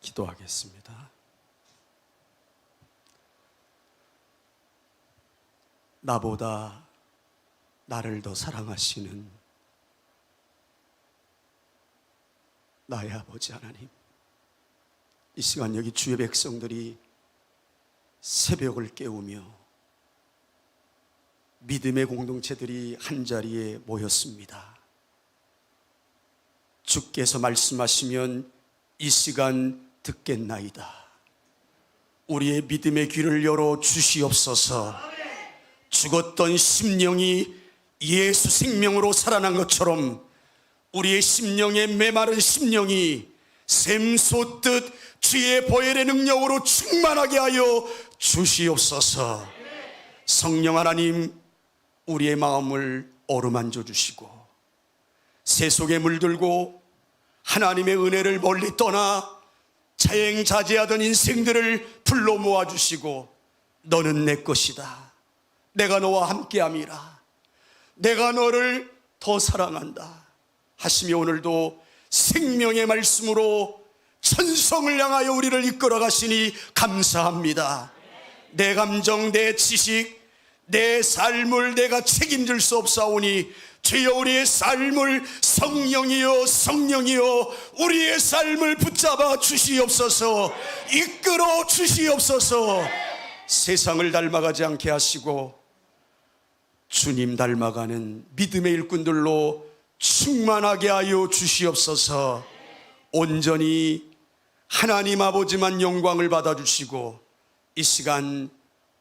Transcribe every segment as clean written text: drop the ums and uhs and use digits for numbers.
기도하겠습니다. 나보다 나를 더 사랑하시는 나의 아버지 하나님, 이 시간 여기 주의 백성들이 새벽을 깨우며 믿음의 공동체들이 한자리에 모였습니다. 주께서 말씀하시면 이 시간 듣겠나이다. 우리의 믿음의 귀를 열어 주시옵소서. 죽었던 심령이 예수 생명으로 살아난 것처럼 우리의 심령의 메마른 심령이 샘솟듯 주의 보혈의 능력으로 충만하게 하여 주시옵소서. 성령 하나님, 우리의 마음을 어루만져 주시고 새 속에 물들고 하나님의 은혜를 멀리 떠나 자행자제하던 인생들을 불러 모아주시고, 너는 내 것이다, 내가 너와 함께함이라, 내가 너를 더 사랑한다 하시며 오늘도 생명의 말씀으로 천성을 향하여 우리를 이끌어 가시니 감사합니다. 내 감정, 내 지식, 내 삶을 내가 책임질 수 없사오니 주여, 우리의 삶을 성령이여 성령이여 우리의 삶을 붙잡아 주시옵소서. 이끌어 주시옵소서. 세상을 닮아가지 않게 하시고 주님 닮아가는 믿음의 일꾼들로 충만하게 하여 주시옵소서. 온전히 하나님 아버지만 영광을 받아주시고 이 시간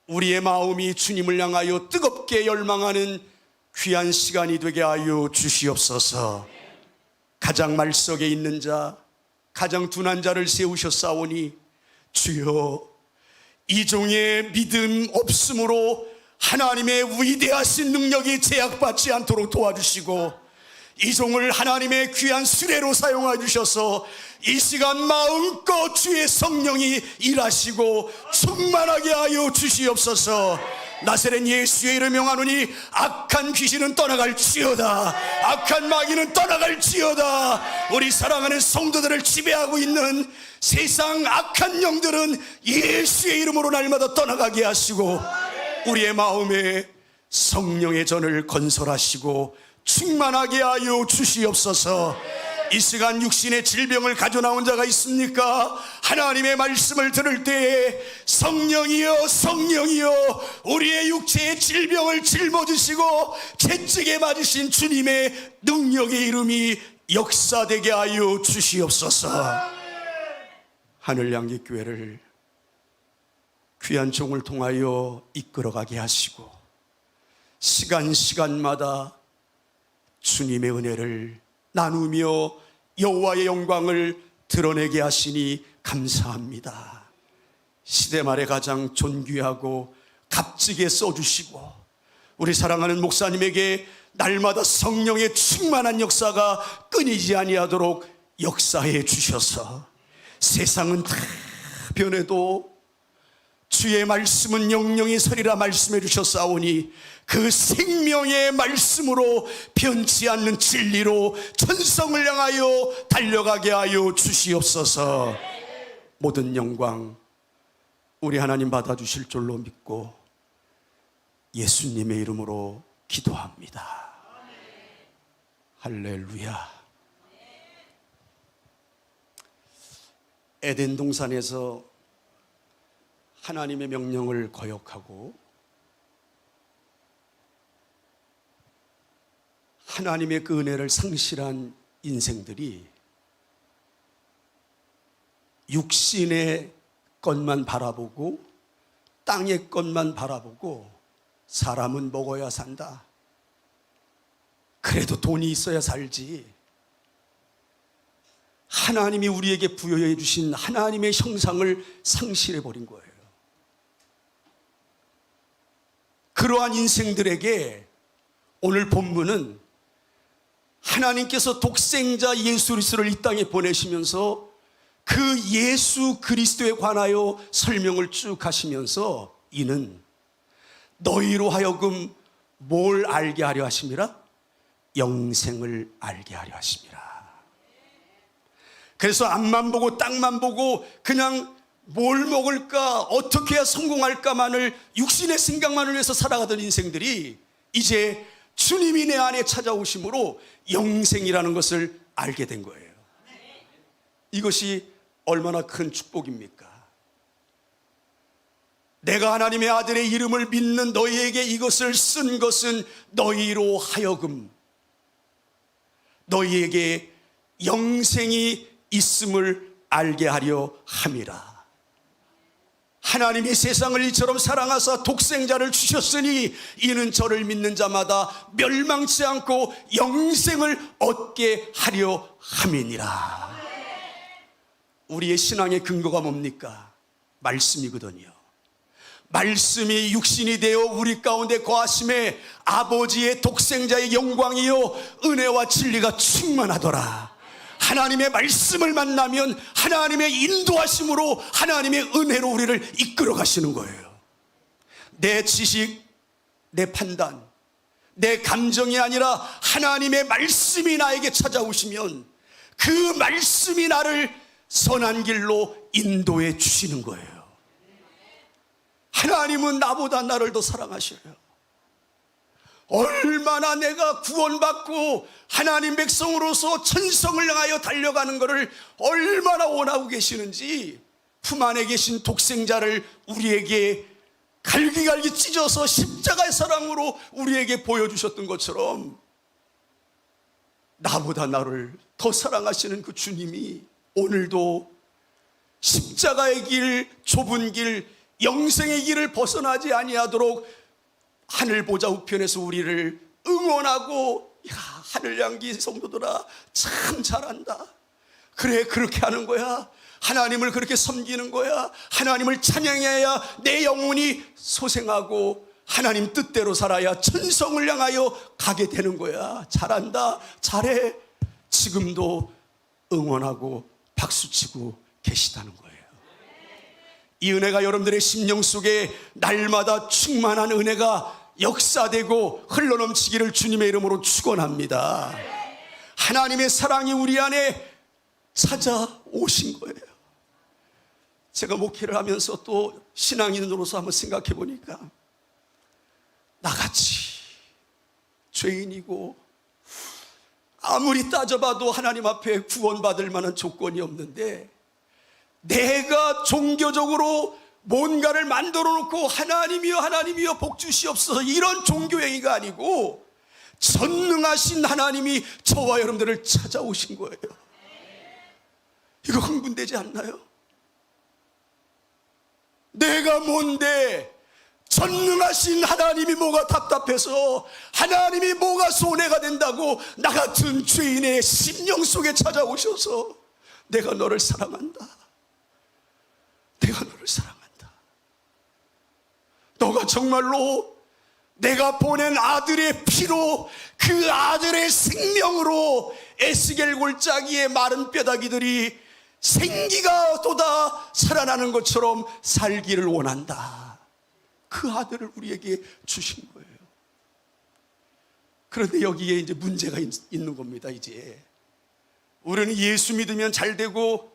우리의 마음이 주님을 향하여 뜨겁게 열망하는 귀한 시간이 되게 하여 주시옵소서. 가장 말석에 있는 자, 가장 둔한 자를 세우셨사오니 주여, 이 종의 믿음 없음으로 하나님의 위대하신 능력이 제약받지 않도록 도와주시고 이 종을 하나님의 귀한 수레로 사용해 주셔서 이 시간 마음껏 주의 성령이 일하시고 충만하게 하여 주시옵소서. 나사렛 예수의 이름 명하노니 악한 귀신은 떠나갈지어다, 악한 마귀는 떠나갈지어다. 우리 사랑하는 성도들을 지배하고 있는 세상 악한 영들은 예수의 이름으로 날마다 떠나가게 하시고 우리의 마음에 성령의 전을 건설하시고 충만하게 하여 주시옵소서. 이 시간 육신의 질병을 가져 나온 자가 있습니까? 하나님의 말씀을 들을 때에 성령이여 성령이여 우리의 육체의 질병을 짊어지시고 채찍에 맞으신 주님의 능력의 이름이 역사되게 하여 주시옵소서. 하늘향기교회를 귀한 종을 통하여 이끌어가게 하시고 시간마다 주님의 은혜를 나누며 여호와의 영광을 드러내게 하시니 감사합니다. 시대 말에 가장 존귀하고 값지게 써주시고 우리 사랑하는 목사님에게 날마다 성령의 충만한 역사가 끊이지 아니하도록 역사해 주셔서 세상은 다 변해도 주의 말씀은 영영이 서리라 말씀해 주셨사오니 그 생명의 말씀으로 변치 않는 진리로 천성을 향하여 달려가게 하여 주시옵소서. 모든 영광 우리 하나님 받아주실 줄로 믿고 예수님의 이름으로 기도합니다. 할렐루야. 에덴 동산에서 하나님의 명령을 거역하고 하나님의 그 은혜를 상실한 인생들이 육신의 것만 바라보고 땅의 것만 바라보고 사람은 먹어야 산다, 그래도 돈이 있어야 살지, 하나님이 우리에게 부여해 주신 하나님의 형상을 상실해 버린 거예요. 그러한 인생들에게 오늘 본문은 하나님께서 독생자 예수 그리스도를 이 땅에 보내시면서 그 예수 그리스도에 관하여 설명을 쭉 하시면서 이는 너희로 하여금 뭘 알게 하려 하심이라? 영생을 알게 하려 하심이라. 그래서 앞만 보고 땅만 보고 그냥 뭘 먹을까, 어떻게 해야 성공할까만을, 육신의 생각만을 위해서 살아가던 인생들이 이제 주님이 내 안에 찾아오심으로 영생이라는 것을 알게 된 거예요. 이것이 얼마나 큰 축복입니까? 내가 하나님의 아들의 이름을 믿는 너희에게 이것을 쓴 것은 너희로 하여금 너희에게 영생이 있음을 알게 하려 함이라. 하나님이 세상을 이처럼 사랑하사 독생자를 주셨으니 이는 저를 믿는 자마다 멸망치 않고 영생을 얻게 하려 함이니라. 우리의 신앙의 근거가 뭡니까? 말씀이거든요. 말씀이 육신이 되어 우리 가운데 거하심에 아버지의 독생자의 영광이요 은혜와 진리가 충만하더라. 하나님의 말씀을 만나면 하나님의 인도하심으로 하나님의 은혜로 우리를 이끌어 가시는 거예요. 내 지식, 내 판단, 내 감정이 아니라 하나님의 말씀이 나에게 찾아오시면 그 말씀이 나를 선한 길로 인도해 주시는 거예요. 하나님은 나보다 나를 더 사랑하셔요. 얼마나 내가 구원받고 하나님 백성으로서 천성을 향하여 달려가는 것을 얼마나 원하고 계시는지 품 안에 계신 독생자를 우리에게 갈기갈기 찢어서 십자가의 사랑으로 우리에게 보여주셨던 것처럼 나보다 나를 더 사랑하시는 그 주님이 오늘도 십자가의 길, 좁은 길, 영생의 길을 벗어나지 아니하도록 하늘 보좌 우편에서 우리를 응원하고, 야, 하늘 양기 성도들아 참 잘한다. 그래, 그렇게 하는 거야. 하나님을 그렇게 섬기는 거야. 하나님을 찬양해야 내 영혼이 소생하고 하나님 뜻대로 살아야 천성을 향하여 가게 되는 거야. 잘한다, 잘해. 지금도 응원하고 박수치고 계시다는 거예요. 이 은혜가 여러분들의 심령 속에 날마다 충만한 은혜가 역사되고 흘러넘치기를 주님의 이름으로 축원합니다. 하나님의 사랑이 우리 안에 찾아오신 거예요. 제가 목회를 하면서 또 신앙인으로서 한번 생각해 보니까 나같이 죄인이고 아무리 따져봐도 하나님 앞에 구원받을 만한 조건이 없는데 내가 종교적으로 뭔가를 만들어 놓고 하나님이여 하나님이여 복 주시옵소서 이런 종교행위가 아니고 전능하신 하나님이 저와 여러분들을 찾아오신 거예요. 이거 흥분되지 않나요? 내가 뭔데 전능하신 하나님이 뭐가 답답해서 하나님이 뭐가 손해가 된다고 나 같은 죄인의 심령 속에 찾아오셔서 내가 너를 사랑한다. 내가 너를 사랑한다. 너가 정말로 내가 보낸 아들의 피로 그 아들의 생명으로 에스겔 골짜기의 마른 뼈다귀들이 생기가 돋아 살아나는 것처럼 살기를 원한다. 그 아들을 우리에게 주신 거예요. 그런데 여기에 이제 문제가 있는 겁니다. 이제 우리는 예수 믿으면 잘 되고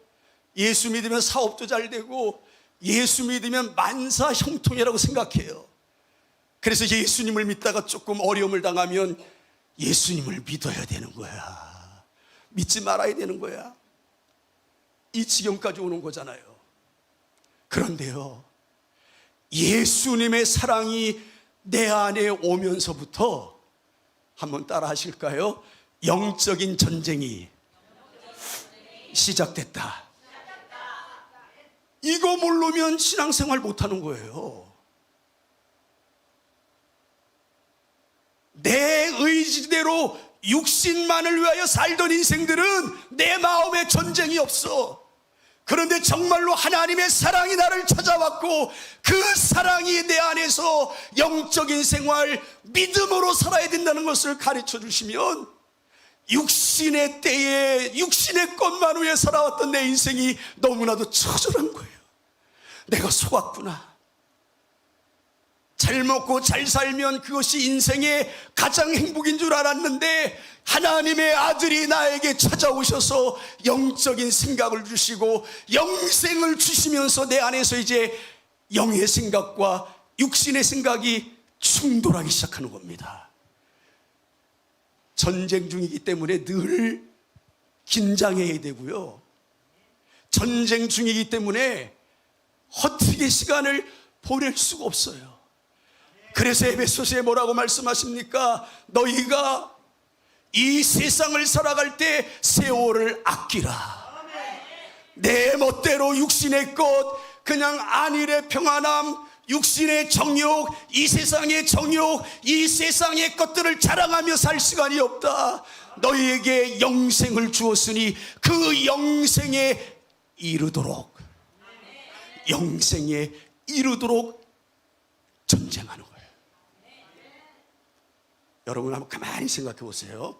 예수 믿으면 사업도 잘 되고 예수 믿으면 만사 형통이라고 생각해요. 그래서 예수님을 믿다가 조금 어려움을 당하면 예수님을 믿어야 되는 거야. 믿지 말아야 되는 거야. 이 지경까지 오는 거잖아요. 그런데요, 예수님의 사랑이 내 안에 오면서부터 한번 따라 하실까요? 영적인 전쟁이 시작됐다. 이거 모르면 신앙생활 못하는 거예요. 내 의지대로 육신만을 위하여 살던 인생들은 내 마음에 전쟁이 없어. 그런데 정말로 하나님의 사랑이 나를 찾아왔고 그 사랑이 내 안에서 영적인 생활, 믿음으로 살아야 된다는 것을 가르쳐 주시면 육신의 때에 육신의 것만 위해 살아왔던 내 인생이 너무나도 처절한 거예요. 내가 속았구나. 잘 먹고 잘 살면 그것이 인생의 가장 행복인 줄 알았는데 하나님의 아들이 나에게 찾아오셔서 영적인 생각을 주시고 영생을 주시면서 내 안에서 이제 영의 생각과 육신의 생각이 충돌하기 시작하는 겁니다. 전쟁 중이기 때문에 늘 긴장해야 되고요. 전쟁 중이기 때문에 허투루 시간을 보낼 수가 없어요. 그래서 에베소서에 뭐라고 말씀하십니까? 너희가 이 세상을 살아갈 때 세월을 아끼라. 내 멋대로 육신의 것, 그냥 안일의 평안함, 육신의 정욕, 이 세상의 정욕, 이 세상의 것들을 자랑하며 살 시간이 없다. 너희에게 영생을 주었으니 그 영생에 이르도록, 영생에 이르도록 전쟁하는 거예요. 여러분 한번 가만히 생각해 보세요.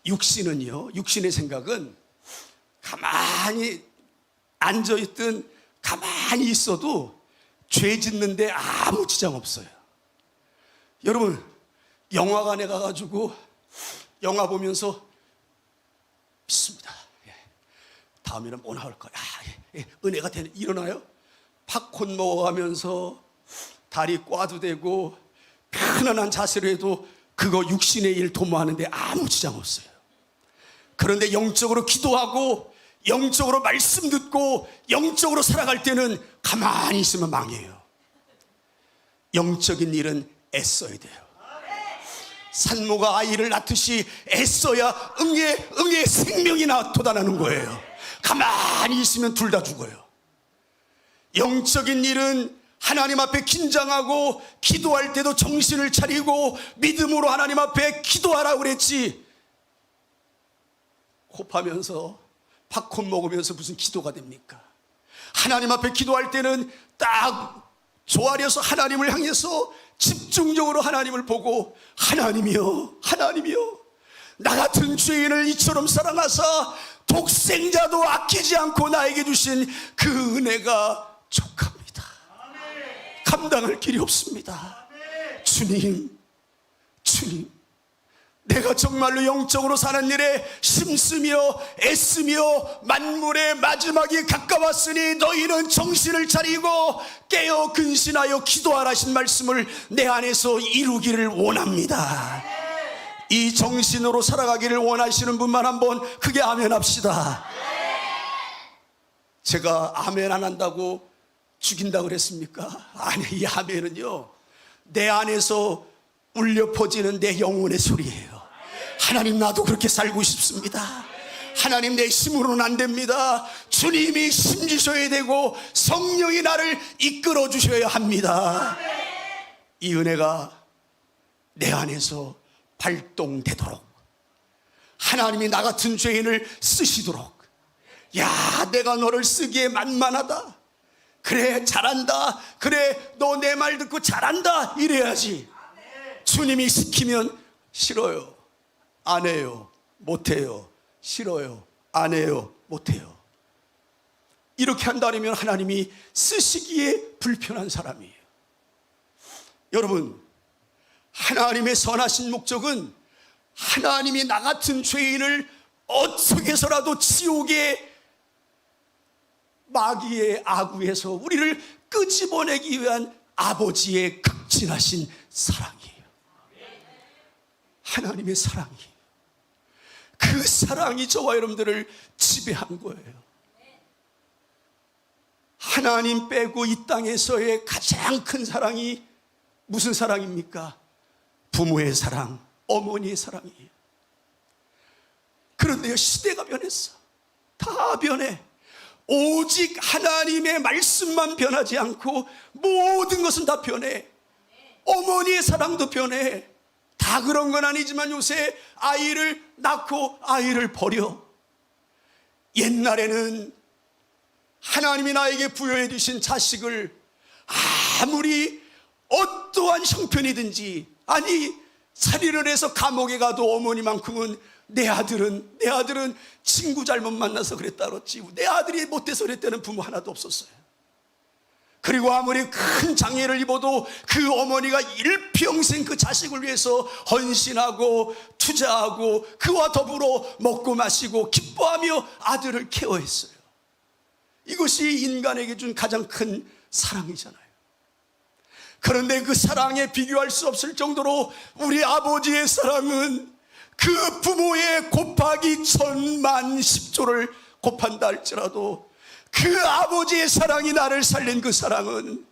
육신은요, 육신의 생각은 가만히 앉아있든 가만히 있어도 죄 짓는데 아무 지장 없어요. 여러분 영화관에 가가지고 영화 보면서 믿습니다. 다음에는 뭐 나올 거야. 은혜가 되는 일어나요. 팝콘 먹어가면서 다리 꽈도 되고 편안한 자세로 해도 그거 육신의 일 도모하는데 아무 지장 없어요. 그런데 영적으로 기도하고 영적으로 말씀 듣고 영적으로 살아갈 때는 가만히 있으면 망해요. 영적인 일은 애써야 돼요. 산모가 아이를 낳듯이 애써야 응의 생명이 돋아나는 거예요. 가만히 있으면 둘 다 죽어요. 영적인 일은 하나님 앞에 긴장하고 기도할 때도 정신을 차리고 믿음으로 하나님 앞에 기도하라고 그랬지, 호파면서 팝콘 먹으면서 무슨 기도가 됩니까? 하나님 앞에 기도할 때는 딱 조아려서 하나님을 향해서 집중적으로 하나님을 보고 하나님이여, 하나님이여, 나 같은 죄인을 이처럼 사랑하사 독생자도 아끼지 않고 나에게 주신 그 은혜가 족합니다. 감당할 길이 없습니다. 주님, 주님, 내가 정말로 영적으로 사는 일에 힘쓰며 애쓰며 만물의 마지막이 가까웠으니 너희는 정신을 차리고 깨어 근신하여 기도하라 하신 말씀을 내 안에서 이루기를 원합니다. 이 정신으로 살아가기를 원하시는 분만 한번 크게 아멘 합시다. 제가 아멘 안 한다고 죽인다고 그랬습니까? 아니, 이 아멘은요, 내 안에서 울려 퍼지는 내 영혼의 소리예요. 하나님, 나도 그렇게 살고 싶습니다. 하나님, 내 힘으로는 안 됩니다. 주님이 힘 주셔야 되고 성령이 나를 이끌어 주셔야 합니다. 이 은혜가 내 안에서 발동되도록, 하나님이 나 같은 죄인을 쓰시도록, 야, 내가 너를 쓰기에 만만하다, 그래 잘한다, 그래 너 내 말 듣고 잘한다, 이래야지. 주님이 시키면 싫어요, 안 해요, 못해요, 싫어요, 안 해요, 못해요. 이렇게 한다면 하나님이 쓰시기에 불편한 사람이에요. 여러분, 하나님의 선하신 목적은 하나님이 나 같은 죄인을 어떻게 해서라도 지옥의 마귀의 아구에서 우리를 끄집어내기 위한 아버지의 극진하신 사랑이에요. 하나님의 사랑이에요. 그 사랑이 저와 여러분들을 지배한 거예요. 하나님 빼고 이 땅에서의 가장 큰 사랑이 무슨 사랑입니까? 부모의 사랑, 어머니의 사랑이에요. 그런데요, 시대가 변했어. 다 변해. 오직 하나님의 말씀만 변하지 않고 모든 것은 다 변해. 어머니의 사랑도 변해. 다 그런 건 아니지만 요새 아이를 낳고 아이를 버려. 옛날에는 하나님이 나에게 부여해 주신 자식을 아무리 어떠한 형편이든지, 아니 살인을 해서 감옥에 가도 어머니만큼은 내 아들은 친구 잘못 만나서 그랬다 그랬지, 내 아들이 못돼서 그랬다는 부모 하나도 없었어요. 그리고 아무리 큰 장애를 입어도 그 어머니가 일평생 그 자식을 위해서 헌신하고 투자하고 그와 더불어 먹고 마시고 기뻐하며 아들을 케어했어요. 이것이 인간에게 준 가장 큰 사랑이잖아요. 그런데 그 사랑에 비교할 수 없을 정도로 우리 아버지의 사랑은 그 부모의 곱하기 10,000,000,10조를 곱한다 할지라도 그 아버지의 사랑이 나를 살린 그 사랑은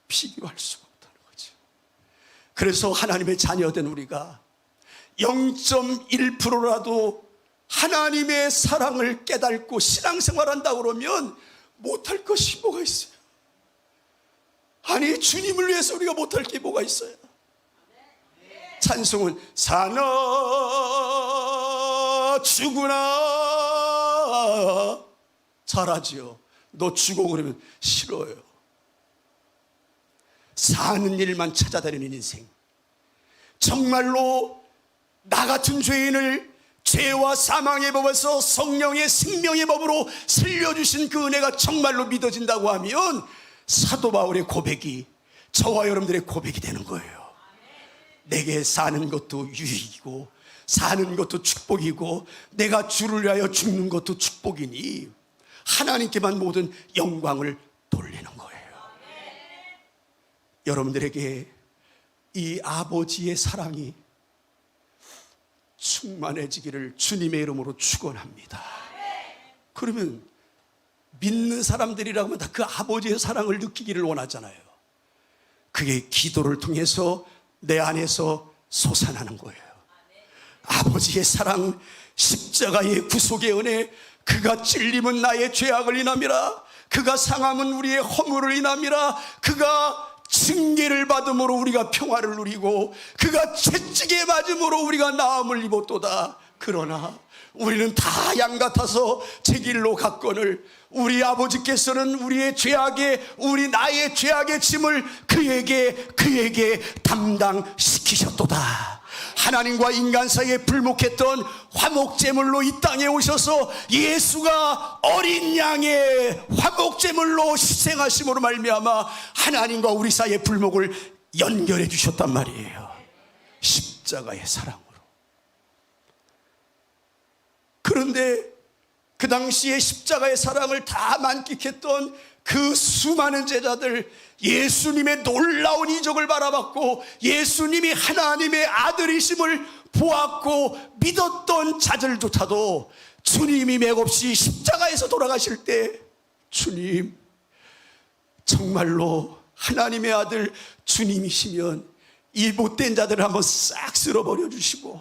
비교할 수가 없다는 거죠. 그래서 하나님의 자녀된 우리가 0.1%라도 하나님의 사랑을 깨닫고 신앙생활한다 그러면 못할 것이 뭐가 있어요? 아니, 주님을 위해서 우리가 못할 게 뭐가 있어요? 찬송은 사나 죽으나 잘하지요. 너 죽어 그러면 싫어요. 사는 일만 찾아다니는 인생, 정말로 나 같은 죄인을 죄와 사망의 법에서 성령의 생명의 법으로 살려주신 그 은혜가 정말로 믿어진다고 하면 사도 바울의 고백이 저와 여러분들의 고백이 되는 거예요. 내게 사는 것도 유익이고 사는 것도 축복이고 내가 주를 위하여 죽는 것도 축복이니 하나님께만 모든 영광을 돌리는 거예요. 여러분들에게 이 아버지의 사랑이 충만해지기를 주님의 이름으로 축원합니다. 그러면 믿는 사람들이라고 하면 다 그 아버지의 사랑을 느끼기를 원하잖아요. 그게 기도를 통해서 내 안에서 솟아나는 거예요. 아버지의 사랑, 십자가의 구속의 은혜, 그가 찔림은 나의 죄악을 인함이라, 그가 상함은 우리의 허물을 인함이라, 그가 징계를 받음으로 우리가 평화를 누리고 그가 채찍에 맞음으로 우리가 나음을 입었도다. 그러나 우리는 다 양 같아서 제 길로 갔거늘 우리 아버지께서는 우리의 죄악의 나의 죄악의 짐을 그에게 담당시키셨도다. 하나님과 인간 사이에 불목했던 화목제물로 이 땅에 오셔서 예수가 어린 양의 화목제물로 희생하심으로 말미암아 하나님과 우리 사이의 불목을 연결해 주셨단 말이에요. 십자가의 사랑으로. 그런데 그 당시에 십자가의 사랑을 다 만끽했던 그 수많은 제자들, 예수님의 놀라운 이적을 바라봤고 예수님이 하나님의 아들이심을 보았고 믿었던 자들조차도 주님이 맥없이 십자가에서 돌아가실 때 주님, 정말로 하나님의 아들 주님이시면 이 못된 자들을 한번 싹 쓸어버려 주시고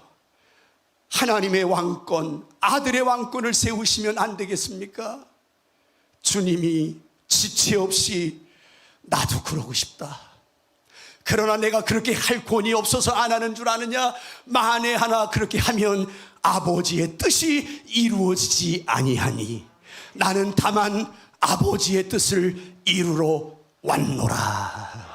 하나님의 왕권, 아들의 왕권을 세우시면 안 되겠습니까? 주님이 지체 없이 나도 그러고 싶다. 그러나 내가 그렇게 할 권이 없어서 안 하는 줄 아느냐? 만에 하나 그렇게 하면 아버지의 뜻이 이루어지지 아니하니 나는 다만 아버지의 뜻을 이루러 왔노라.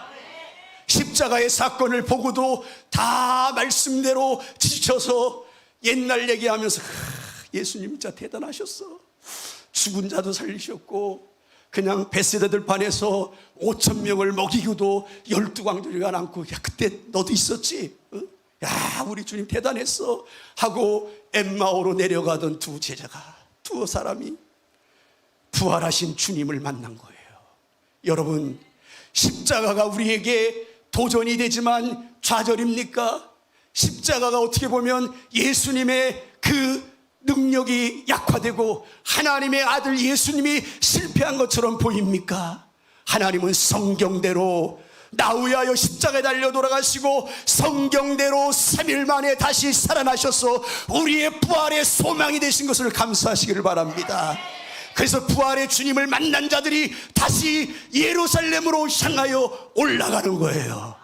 십자가의 사건을 보고도 다 말씀대로 지쳐서 옛날 얘기하면서 예수님 진짜 대단하셨어. 죽은 자도 살리셨고 그냥 벳세다들 반에서 5,000명을 먹이고도 12광주리가 남고, 야 그때 너도 있었지? 야 우리 주님 대단했어 하고 엠마오로 내려가던 두 제자가, 두 사람이 부활하신 주님을 만난 거예요. 여러분, 십자가가 우리에게 도전이 되지만 좌절입니까? 십자가가 어떻게 보면 예수님의 그 능력이 약화되고 하나님의 아들 예수님이 실패한 것처럼 보입니까? 하나님은 성경대로 나 위하여 십자가에 달려 돌아가시고 성경대로 3일 만에 다시 살아나셔서 우리의 부활의 소망이 되신 것을 감사하시기를 바랍니다. 그래서 부활의 주님을 만난 자들이 다시 예루살렘으로 향하여 올라가는 거예요.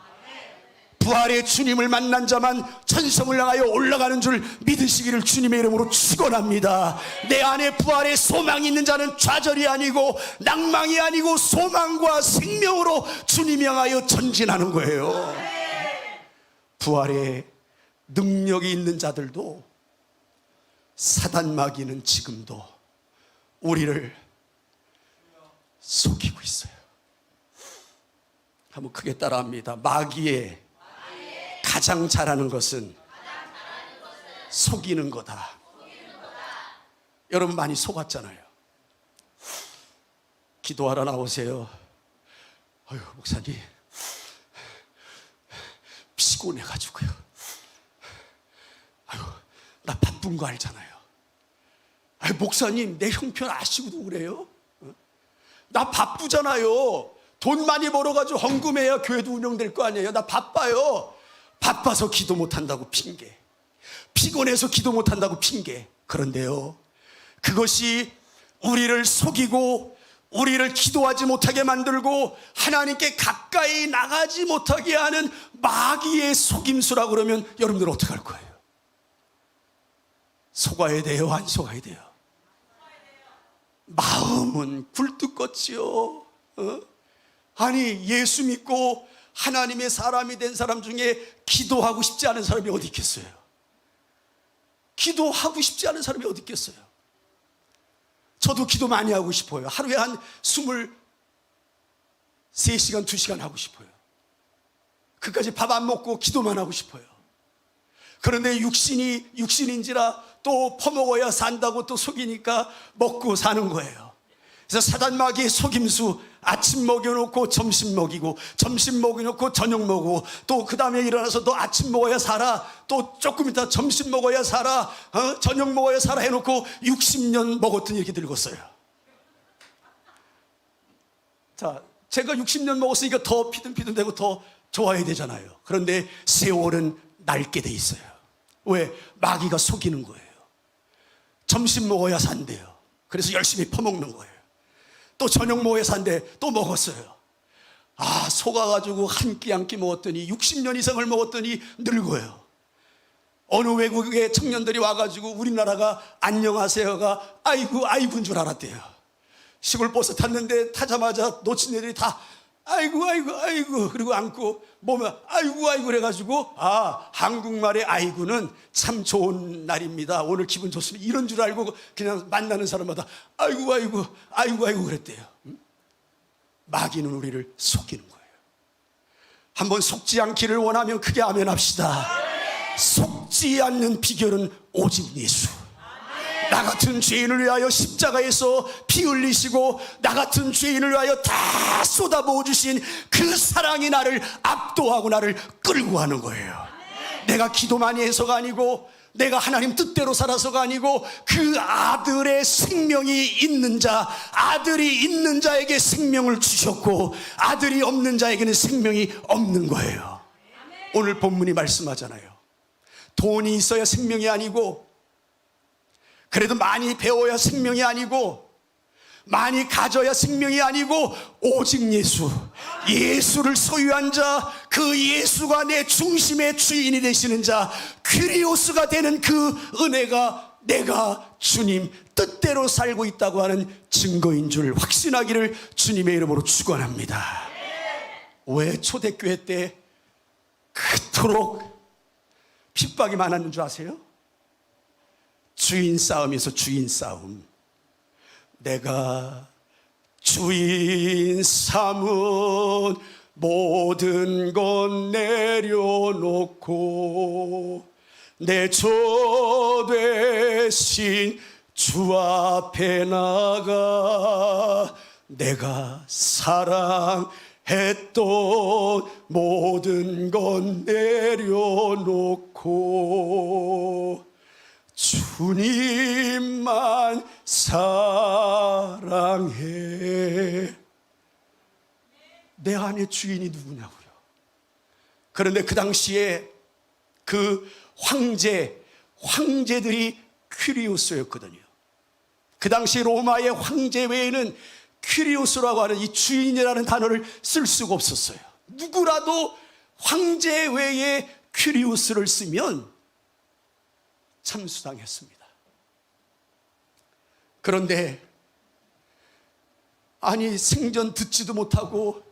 부활의 주님을 만난 자만 천성을 향하여 올라가는 줄 믿으시기를 주님의 이름으로 축원합니다. 내 안에 부활의 소망이 있는 자는 좌절이 아니고 낭망이 아니고 소망과 생명으로 주님 향하여 전진하는 거예요. 부활의 능력이 있는 자들도 사단 마귀는 지금도 우리를 속이고 있어요. 한번 크게 따라합니다. 마귀의 가장 잘하는 것은 속이는 거다. 여러분 많이 속았잖아요. 기도하러 나오세요. 아유, 목사님 피곤해가지고요. 아유, 나 바쁜 거 알잖아요. 아유, 목사님 내 형편 아시고도 그래요? 나 바쁘잖아요. 돈 많이 벌어가지고 헌금해야 교회도 운영될 거 아니에요. 나 바빠요. 바빠서 기도 못한다고 핑계, 피곤해서 기도 못한다고 핑계. 그런데요, 그것이 우리를 속이고 우리를 기도하지 못하게 만들고 하나님께 가까이 나가지 못하게 하는 마귀의 속임수라고 그러면 여러분들 어떻게 할 거예요? 속아야 돼요? 안 속아야 돼요? 마음은 굴뚝같지요. 아니, 예수 믿고 하나님의 사람이 된 사람 중에 기도하고 싶지 않은 사람이 어디 있겠어요? 기도하고 싶지 않은 사람이 어디 있겠어요? 저도 기도 많이 하고 싶어요. 하루에 한 23시간, 2시간 하고 싶어요. 그까지 밥 안 먹고 기도만 하고 싶어요. 그런데 육신인지라 또 퍼먹어야 산다고 또 속이니까 먹고 사는 거예요. 그래서 사단 마귀의 속임수, 아침 먹여놓고 점심 먹이고, 점심 먹여놓고 저녁 먹고, 또 그 다음에 일어나서 또 아침 먹어야 살아, 또 조금 이따 점심 먹어야 살아, 저녁 먹어야 살아 해놓고 60년 먹었더니 이렇게 늙었어요. 자, 제가 60년 먹었으니까 더 피든피든되고 더 좋아야 되잖아요. 그런데 세월은 낡게 돼 있어요. 왜? 마귀가 속이는 거예요. 점심 먹어야 산대요. 그래서 열심히 퍼먹는 거예요. 또 저녁 먹어야 산대. 또 먹었어요. 아, 속아가지고 한 끼 한 끼 먹었더니 60년 이상을 먹었더니 늙어요. 어느 외국의 청년들이 와가지고 우리나라가 안녕하세요가 아이고인 줄 알았대요. 시골 버스 탔는데 타자마자 놓친 애들이 다 아이고 그리고 안고 보면 아이고 그래가지고, 아, 한국말의 아이고는 참 좋은 날입니다, 오늘 기분 좋습니다, 이런 줄 알고 그냥 만나는 사람마다 아이고 그랬대요. 마귀는 우리를 속이는 거예요. 한번 속지 않기를 원하면 크게 아멘 합시다. 속지 않는 비결은 오직 예수. 나 같은 죄인을 위하여 십자가에서 피 흘리시고 나 같은 죄인을 위하여 다 쏟아부어 주신 그 사랑이 나를 압도하고 나를 끌고 가는 거예요. 내가 기도 많이 해서가 아니고, 내가 하나님 뜻대로 살아서가 아니고, 그 아들의 생명이 있는 자, 아들이 있는 자에게 생명을 주셨고 아들이 없는 자에게는 생명이 없는 거예요. 오늘 본문이 말씀하잖아요. 돈이 있어야 생명이 아니고, 그래도 많이 배워야 생명이 아니고, 많이 가져야 생명이 아니고, 오직 예수를 소유한 자, 그 예수가 내 중심의 주인이 되시는 자, 퀴리오스가 되는 그 은혜가 내가 주님 뜻대로 살고 있다고 하는 증거인 줄 확신하기를 주님의 이름으로 축원합니다. 왜 초대교회 때 그토록 핍박이 많았는 줄 아세요? 주인 싸움에서 주인 싸움. 내가 주인 삼은 모든 것 내려놓고 내 주 되신 주 앞에 나가 내가 사랑했던 모든 것 내려놓고 주님만 사랑해. 내 안의 주인이 누구냐고요. 그런데 그 당시에 그 황제들이 퀴리오스였거든요. 그 당시 로마의 황제 외에는 퀴리오스라고 하는 이 주인이라는 단어를 쓸 수가 없었어요. 누구라도 황제 외에 퀴리오스를 쓰면 참수당했습니다. 그런데 아니, 생전 듣지도 못하고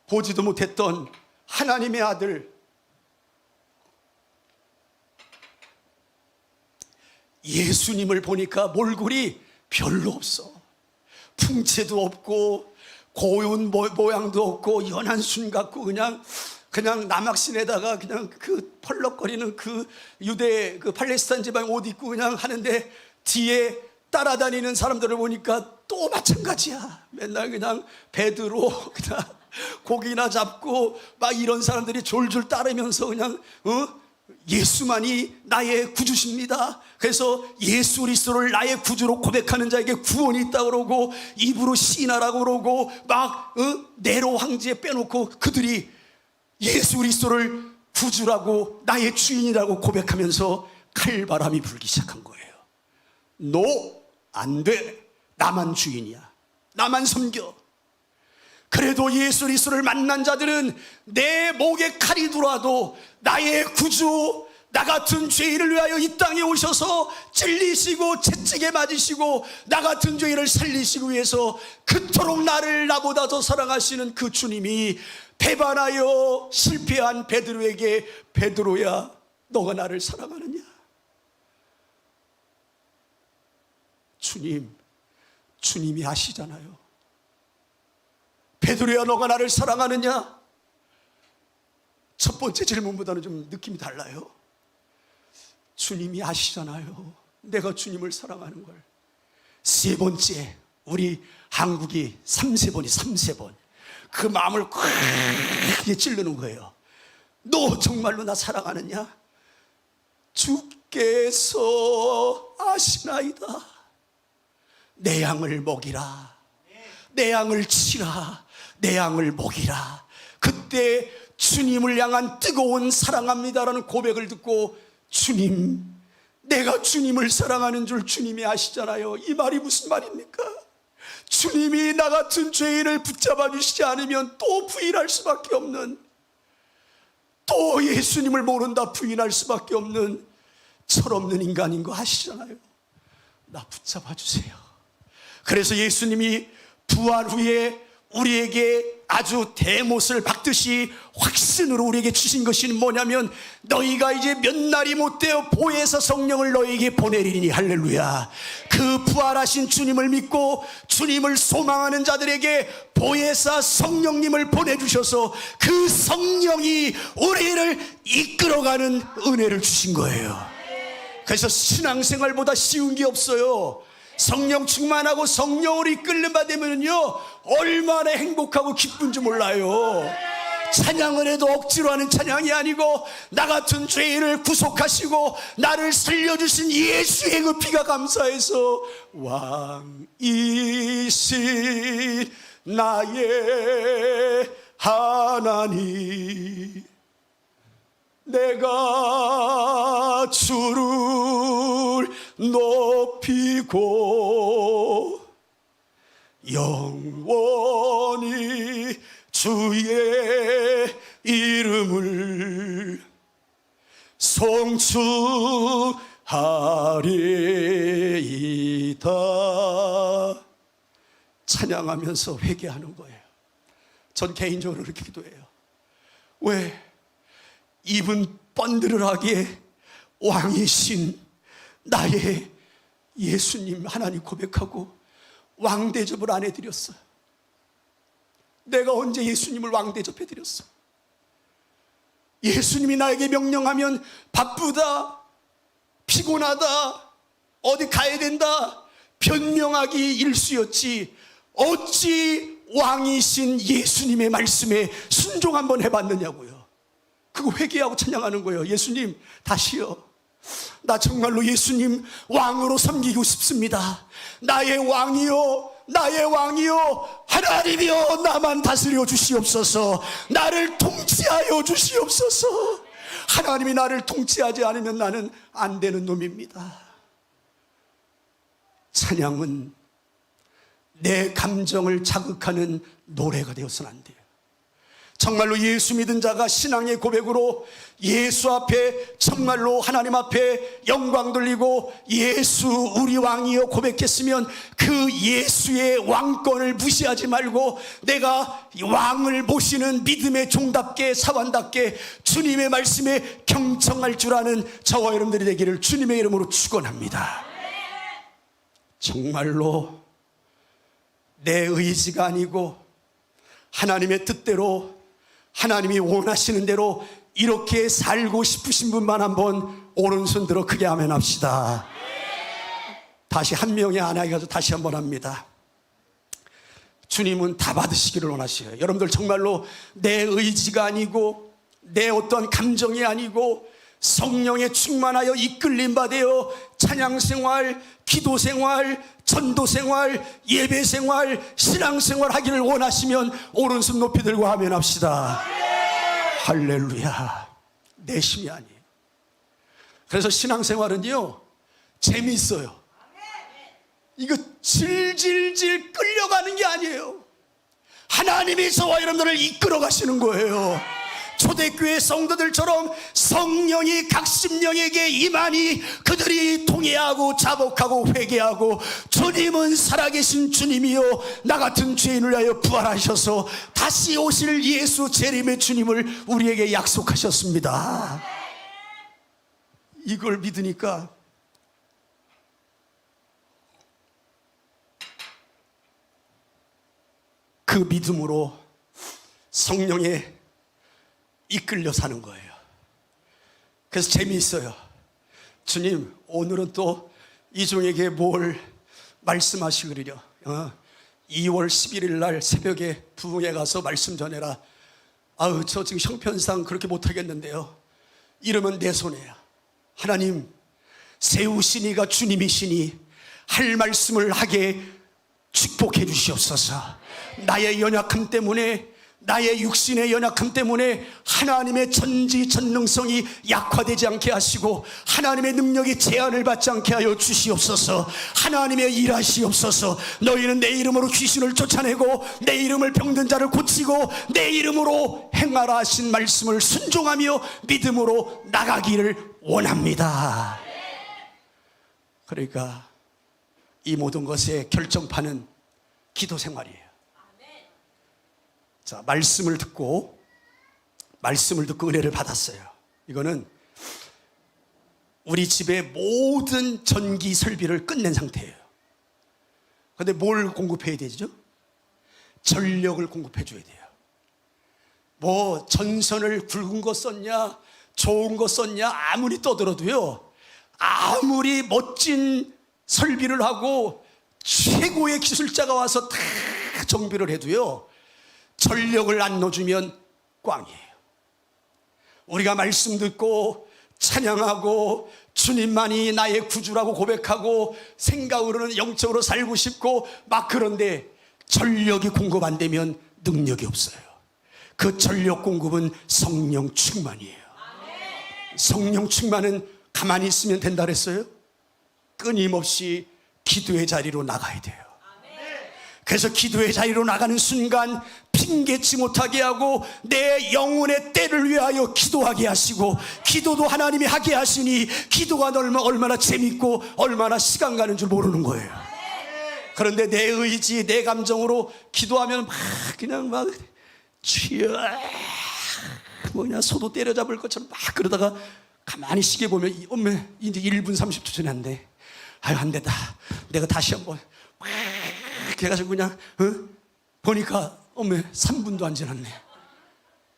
보지도 못했던 하나님의 아들 예수님을 보니까 몰골이 별로 없어. 풍채도 없고 고운 모양도 없고 연한 순 같고 그냥 남학신에다가 그냥 그 펄럭거리는 그 유대 그 팔레스타인 지방 옷 입고 그냥 하는데 뒤에 따라다니는 사람들을 보니까 또 마찬가지야. 맨날 그냥 베드로 그냥 고기나 잡고 막 이런 사람들이 졸졸 따르면서 그냥 예수만이 나의 구주십니다. 그래서 예수 그리스도를 나의 구주로 고백하는 자에게 구원이 있다고 그러고 입으로 시인하라고 그러고 막 네로 황제에 빼놓고 그들이 예수 그리스도를 구주라고 나의 주인이라고 고백하면서 칼바람이 불기 시작한 거예요. 노, 안 돼. 나만 주인이야. 나만 섬겨. 그래도 예수 그리스도를 만난 자들은 내 목에 칼이 들어와도 나의 구주, 나 같은 죄인을 위하여 이 땅에 오셔서 찔리시고 채찍에 맞으시고 나 같은 죄인을 살리시기 위해서 그토록 나보다 더 사랑하시는 그 주님이 배반하여 실패한 베드로에게 베드로야, 너가 나를 사랑하느냐? 주님이 아시잖아요. 베드로야, 너가 나를 사랑하느냐? 첫 번째 질문보다는 좀 느낌이 달라요. 주님이 아시잖아요. 내가 주님을 사랑하는 걸. 세 번째, 우리 한국이 3세번이 그 마음을 크게 찌르는 거예요. 너 정말로 나 사랑하느냐? 주께서 아시나이다. 내 양을 먹이라. 내 양을 치라. 내 양을 먹이라. 그때 주님을 향한 뜨거운 사랑합니다라는 고백을 듣고 주님, 내가 주님을 사랑하는 줄 주님이 아시잖아요. 이 말이 무슨 말입니까? 주님이 나 같은 죄인을 붙잡아 주시지 않으면 또 부인할 수밖에 없는, 또 예수님을 모른다 부인할 수밖에 없는 철없는 인간인 거 아시잖아요. 나 붙잡아 주세요. 그래서 예수님이 부활 후에 우리에게 아주 대못을 박듯이 확신으로 우리에게 주신 것이 뭐냐면, 너희가 이제 몇 날이 못되어 보혜사 성령을 너희에게 보내리니, 할렐루야. 그 부활하신 주님을 믿고 주님을 소망하는 자들에게 보혜사 성령님을 보내주셔서 그 성령이 우리를 이끌어가는 은혜를 주신 거예요. 그래서 신앙생활보다 쉬운 게 없어요. 성령 충만하고 성령으로 이끌림 받으면요 얼마나 행복하고 기쁜지 몰라요. 찬양을 해도 억지로 하는 찬양이 아니고 나 같은 죄인을 구속하시고 나를 살려주신 예수의 그 피가 감사해서 왕이신 나의 하나님, 내가 주를 높이고 영원히 주의 이름을 송축하리이다. 찬양하면서 회개하는 거예요. 전 개인적으로 그렇게 기도해요. 왜? 입은 뻔드르하게 왕이신 나의 예수님 하나님 고백하고 왕 대접을 안 해드렸어요. 내가 언제 예수님을 왕 대접해드렸어? 예수님이 나에게 명령하면 바쁘다, 피곤하다, 어디 가야 된다 변명하기 일쑤였지, 어찌 왕이신 예수님의 말씀에 순종 한번 해봤느냐고요. 그거 회개하고 찬양하는 거예요. 예수님 다시요, 나 정말로 예수님 왕으로 섬기고 싶습니다. 나의 왕이요, 나의 왕이요, 하나님이요, 나만 다스려 주시옵소서. 나를 통치하여 주시옵소서. 하나님이 나를 통치하지 않으면 나는 안 되는 놈입니다. 찬양은 내 감정을 자극하는 노래가 되어서는 안 돼요. 정말로 예수 믿은 자가 신앙의 고백으로 예수 앞에 정말로 하나님 앞에 영광 돌리고 예수 우리 왕이여 고백했으면 그 예수의 왕권을 무시하지 말고 내가 왕을 모시는 믿음의 종답게 사관답게 주님의 말씀에 경청할 줄 아는 저와 여러분들이 되기를 주님의 이름으로 축원합니다. 정말로 내 의지가 아니고 하나님의 뜻대로, 하나님이 원하시는 대로 이렇게 살고 싶으신 분만 한번 오른손 들어 크게 아멘 합시다. 다시 한 명이 안 하게 가지고 다시 한번 합니다. 주님은 다 받으시기를 원하셔요. 여러분들 정말로 내 의지가 아니고 내 어떤 감정이 아니고 성령에 충만하여 이끌림 받아요 찬양생활, 기도생활, 전도생활, 예배생활, 신앙생활 하기를 원하시면 오른손 높이 들고 아멘 합시다. 할렐루야. 내심이 아니에요. 그래서 신앙생활은요 재미있어요. 이거 질질질 끌려가는 게 아니에요. 하나님이 저와 여러분들을 이끌어 가시는 거예요. 초대교회 성도들처럼 성령이 각 심령에게 임하니 그들이 통회하고 자복하고 회개하고 주님은 살아계신 주님이요 나 같은 죄인을 위하여 부활하셔서 다시 오실 예수 재림의 주님을 우리에게 약속하셨습니다. 이걸 믿으니까 그 믿음으로 성령에 이끌려 사는 거예요. 그래서 재미있어요. 주님 오늘은 또 이종에게 뭘 말씀하시기를요 2월 11일 날 새벽에 부흥회 가서 말씀 전해라. 아유 저 지금 형편상 그렇게 못하겠는데요 이러면 내 손에야. 하나님 세우시니가 주님이시니 할 말씀을 하게 축복해 주시옵소서. 나의 연약함 때문에 나의 육신의 연약함 때문에 하나님의 전지전능성이 약화되지 않게 하시고 하나님의 능력이 제한을 받지 않게 하여 주시옵소서. 하나님의 일하시옵소서. 너희는 내 이름으로 귀신을 쫓아내고 내 이름을 병든 자를 고치고 내 이름으로 행하라 하신 말씀을 순종하며 믿음으로 나가기를 원합니다. 그러니까 이 모든 것의 결정판은 기도 생활이에요. 자, 말씀을 듣고 은혜를 받았어요. 이거는 우리 집의 모든 전기 설비를 끝낸 상태예요. 그런데 뭘 공급해야 되죠? 전력을 공급해 줘야 돼요. 뭐 전선을 굵은 거 썼냐 좋은 거 썼냐 아무리 떠들어도요 아무리 멋진 설비를 하고 최고의 기술자가 와서 다 정비를 해도요 전력을 안 넣어주면 꽝이에요. 우리가 말씀 듣고 찬양하고 주님만이 나의 구주라고 고백하고 생각으로는 영적으로 살고 싶고 막 그런데 전력이 공급 안 되면 능력이 없어요. 그 전력 공급은 성령 충만이에요. 성령 충만은 가만히 있으면 된다 그랬어요? 끊임없이 기도의 자리로 나가야 돼요. 그래서 기도의 자리로 나가는 순간 핑계치 못하게 하고 내 영혼의 때를 위하여 기도하게 하시고 기도도 하나님이 하게 하시니 기도가 얼마나 재밌고 얼마나 시간 가는 줄 모르는 거예요. 그런데 내 의지 내 감정으로 기도하면 막 그냥 막 뭐냐 소도 때려잡을 것처럼 막 그러다가 가만히 시계 보면 엄마 이제 1분 30초 지났는데 아유 안 된다 내가 다시 한번 막 해가지고 그냥 보니까 엄마 3분도 안 지났네.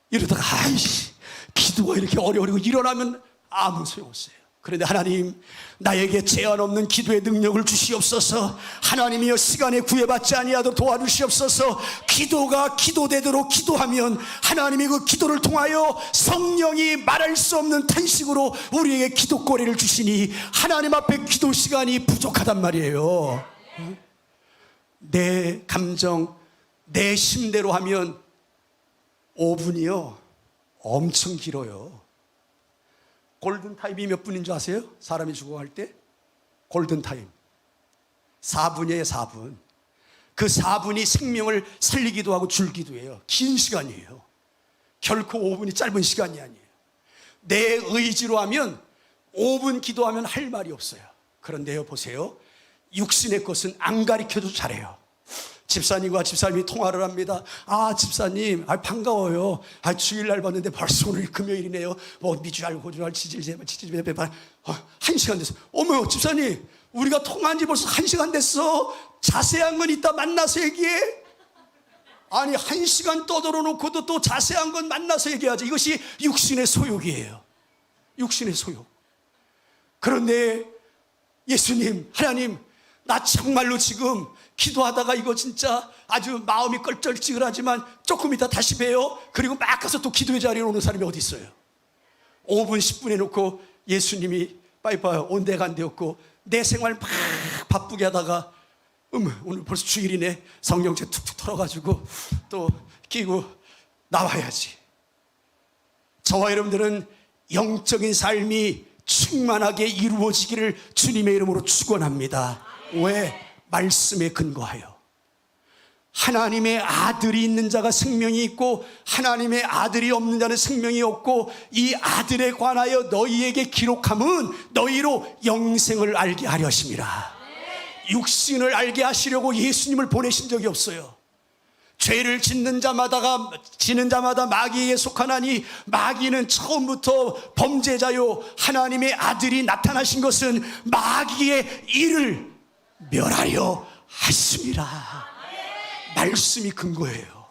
이러다가 아이씨 기도가 이렇게 어려워지고 일어나면 아무 소용없어요. 그런데 하나님 나에게 제한 없는 기도의 능력을 주시옵소서. 하나님이여 시간에 구애받지 아니하도록 도와주시옵소서. 기도가 기도되도록 기도하면 하나님이 그 기도를 통하여 성령이 말할 수 없는 탄식으로 우리에게 기도거리를 주시니 하나님 앞에 기도 시간이 부족하단 말이에요. 내 감정 내 심대로 하면 5분이요 엄청 길어요. 골든타임이 몇 분인 줄 아세요? 사람이 죽어갈 때 골든타임 4분이에요. 4분. 그 4분이 생명을 살리기도 하고 줄기도 해요. 긴 시간이에요. 결코 5분이 짧은 시간이 아니에요. 내 의지로 하면 5분 기도하면 할 말이 없어요. 그런데요 보세요 육신의 것은 안 가르쳐도 잘해요. 집사님과 집사님이 통화를 합니다. 아 집사님 반가워요. 주일날 봤는데 벌써 오늘 금요일이네요. 뭐 미주알 고주알 치질제발 1시간 됐어. 어머 집사님 우리가 통화한 지 벌써 1시간 됐어. 자세한 건 이따 만나서 얘기해. 아니 1시간 떠들어 놓고도 또 자세한 건 만나서 얘기하지. 이것이 육신의 소욕이에요. 육신의 소욕. 그런데 예수님, 하나님, 나 정말로 지금 기도하다가 이거 진짜 아주 마음이 껄쩔찌글하지만 조금 이따 다시 봬요. 그리고 막 가서 또 기도의 자리에 오는 사람이 어디 있어요? 5분 10분 해놓고 예수님이 빠이빠이 온데간데 없고 내 생활 막 바쁘게 하다가 오늘 벌써 주일이네. 성경책 툭툭 털어가지고 또 끼고 나와야지. 저와 여러분들은 영적인 삶이 충만하게 이루어지기를 주님의 이름으로 축원합니다. 왜? 말씀에 근거하여. 하나님의 아들이 있는 자가 생명이 있고 하나님의 아들이 없는 자는 생명이 없고 이 아들에 관하여 너희에게 기록함은 너희로 영생을 알게 하려 하심이라. 육신을 알게 하시려고 예수님을 보내신 적이 없어요. 죄를 지는 자마다 마귀에게 속하나니 마귀는 처음부터 범죄자요 하나님의 아들이 나타나신 것은 마귀의 일을 멸하려 하심이라. 말씀이 근거예요.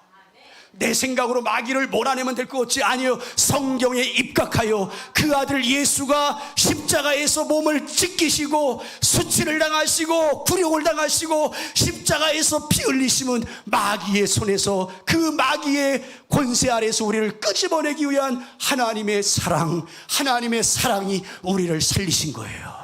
내 생각으로 마귀를 몰아내면 될 것 같지 아니요. 성경에 입각하여 그 아들 예수가 십자가에서 몸을 찢기시고 수치를 당하시고 굴욕을 당하시고 십자가에서 피 흘리심은 마귀의 손에서 그 마귀의 권세 아래서 우리를 끄집어내기 위한 하나님의 사랑, 하나님의 사랑이 우리를 살리신 거예요.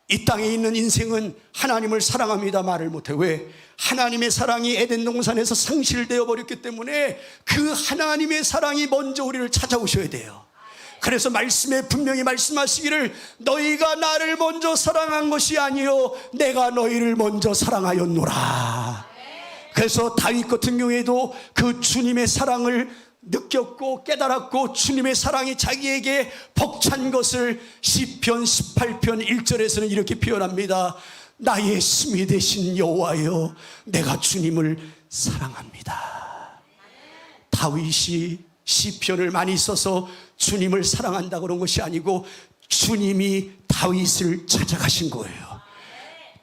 이 땅에 있는 인생은 하나님을 사랑합니다 말을 못해. 왜? 하나님의 사랑이 에덴 동산에서 상실되어 버렸기 때문에 그 하나님의 사랑이 먼저 우리를 찾아오셔야 돼요. 그래서 말씀에 분명히 말씀하시기를 너희가 나를 먼저 사랑한 것이 아니요 내가 너희를 먼저 사랑하였노라. 그래서 다윗 같은 경우에도 그 주님의 사랑을 느꼈고 깨달았고 주님의 사랑이 자기에게 벅찬 것을 시편 18편 1절에서는 이렇게 표현합니다. 나의 힘이 되신 여호와여 내가 주님을 사랑합니다. 다윗이 시편을 많이 써서 주님을 사랑한다 그런 것이 아니고 주님이 다윗을 찾아가신 거예요.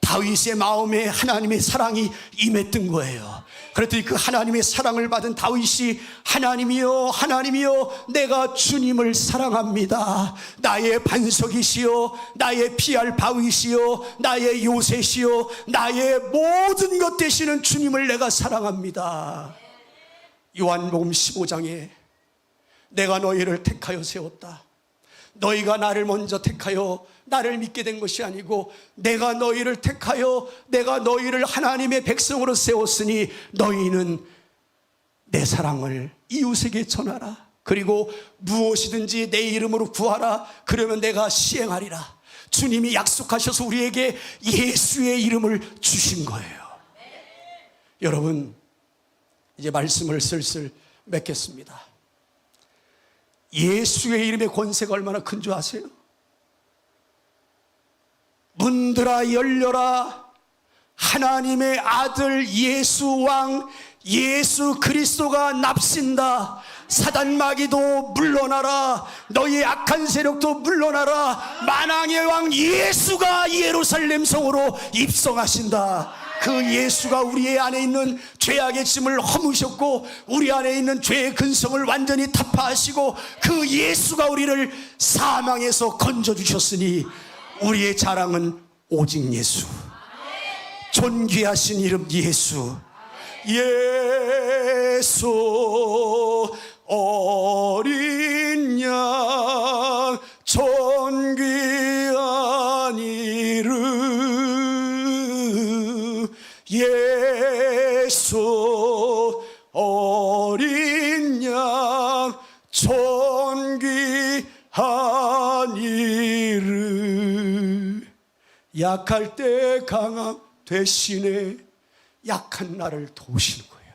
다윗의 마음에 하나님의 사랑이 임했던 거예요. 그랬더니 그 하나님의 사랑을 받은 다윗이 하나님이여 하나님이여 내가 주님을 사랑합니다. 나의 반석이시여 나의 피할 바위시여 나의 요새시여 나의 모든 것 되시는 주님을 내가 사랑합니다. 요한복음 15장에 내가 너희를 택하여 세웠다. 너희가 나를 먼저 택하여 나를 믿게 된 것이 아니고 내가 너희를 택하여 내가 너희를 하나님의 백성으로 세웠으니 너희는 내 사랑을 이웃에게 전하라. 그리고 무엇이든지 내 이름으로 구하라. 그러면 내가 시행하리라. 주님이 약속하셔서 우리에게 예수의 이름을 주신 거예요. 여러분 이제 말씀을 슬슬 맺겠습니다. 예수의 이름의 권세가 얼마나 큰 줄 아세요? 문들아 열려라. 하나님의 아들 예수 왕 예수 그리스도가 납신다. 사단 마귀도 물러나라. 너희 악한 세력도 물러나라. 만왕의 왕 예수가 예루살렘 성으로 입성하신다. 그 예수가 우리 안에 있는 죄악의 짐을 허무셨고 우리 안에 있는 죄의 근성을 완전히 타파하시고 그 예수가 우리를 사망에서 건져주셨으니 우리의 자랑은 오직 예수. 존귀하신 이름 예수. 예수 어린 양 존귀한 이름 예수 어린 양 존귀한 이름 약할 때 강함 대신에 약한 나를 도우시는 거예요.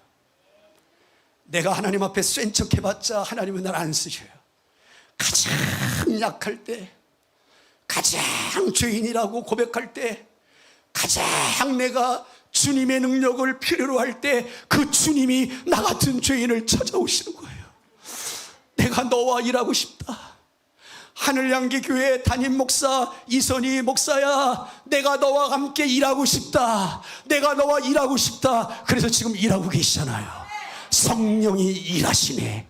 내가 하나님 앞에 센 척 해봤자 하나님은 날 안 쓰셔요. 가장 약할 때 가장 죄인이라고 고백할 때 가장 내가 주님의 능력을 필요로 할 때 그 주님이 나 같은 죄인을 찾아오시는 거예요. 내가 너와 일하고 싶다. 하늘향기 교회 담임 목사 이선희 목사야 내가 너와 함께 일하고 싶다. 내가 너와 일하고 싶다. 그래서 지금 일하고 계시잖아요. 성령이 일하시네.